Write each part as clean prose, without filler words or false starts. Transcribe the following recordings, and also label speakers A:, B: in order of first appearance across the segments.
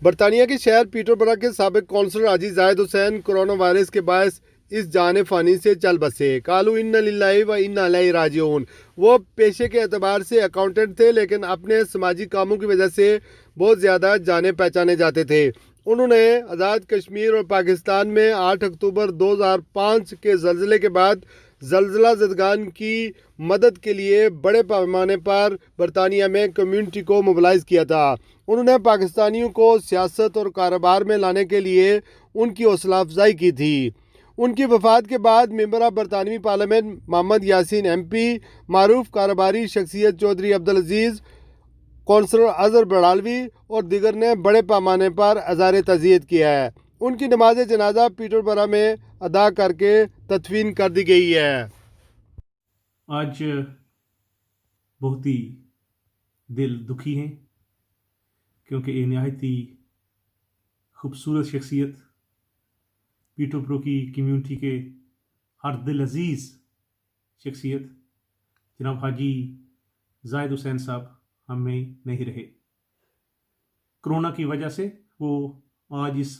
A: बरतानिया के शहर पीटरबरा के साबिक कौंसलर हाजी जाहिद हुसैन कोरोना वायरस के बायस इस जाने फानी से चल बसे। कालू इन्ना लिल्लाहि व इन्ना इलैहि राजिऊन। वो पेशे के एतबार से अकाउंटेंट थे, लेकिन अपने समाजी कामों की वजह से बहुत ज़्यादा जाने पहचाने जाते थे। उन्होंने आज़ाद कश्मीर और पाकिस्तान में 8 अक्टूबर 2005 के जल्जले के बाद जल्जला ज़दगान की मदद के लिए बड़े पैमाने पर बरतानिया में कम्युनिटी को मोबिलाइज किया था। उन्होंने पाकिस्तानियों को सियासत और कारोबार में लाने के लिए उनकी हौसला अफजाई की थी। उनकी वफात के बाद मेंबर ऑफ बरतानवी पार्लियामेंट मोहम्मद यासीन MP, मारूफ कारोबारी शख्सियत चौधरी अब्दुल अजीज़, कौंसलर अजहर बड़ालवी और दिगर ने बड़े पैमाने पर अज़ार तज़ियत किया है। उनकी नमाज जनाजा पीटरबरा में अदा करके तदफीन कर दी गई है।
B: आज बहुत ही दिल दुखी हैं, क्योंकि ये नहायत ही खूबसूरत शख्सियत, पीटरबरा की कम्यूनिटी के हर दिल अजीज़ शख्सियत जनाब हाजी जाहिद हुसैन साहब हम में नहीं रहे। कोरोना की वजह से वो आज इस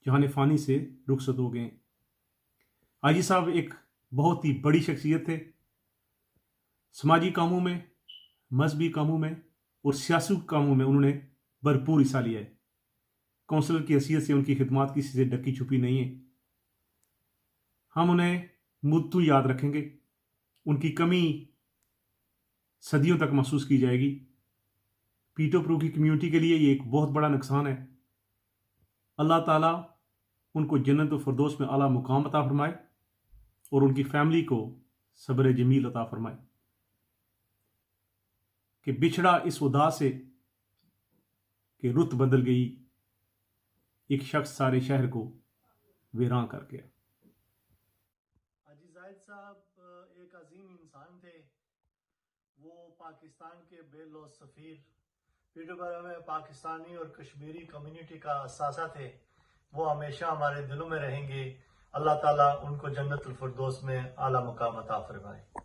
B: जहान फ़ानी से रुखसत हो गए। हाजी साहब एक बहुत ही बड़ी शख्सियत थे। समाजी कामों में, मजहबी कामों में और सियासी कामों में उन्होंने भरपूर हिस्सा लिया है। कौंसलर की हैसियत से उनकी खिदमत किसी से ढकी छुपी नहीं है। हम उन्हें मुद्दू याद रखेंगे। उनकी कमी सदियों तक महसूस की जाएगी। पीटरबरा की कम्यूनिटी के लिए ये एक बहुत बड़ा नुकसान है। अल्लाह ताला उनको जन्नत व फिरदौस में आला मुकाम अता फरमाए और उनकी फैमिली को सब्र जमील अता फरमाए कि बिछड़ा इस उदा से कि रुत बदल गई, एक शख्स सारे शहर को वीरान कर गया।
C: हाजी जाहिद साहब एक अजीम इंसान थे। वो पाकिस्तान के बेलौस सफ़ीर, पीटरबरा में पाकिस्तानी और कश्मीरी कम्युनिटी का असासा थे। वो हमेशा हमारे दिलों में रहेंगे। अल्लाह ताला उनको जन्नतुल फिरदौस में आला मुकाम अता फरमाए।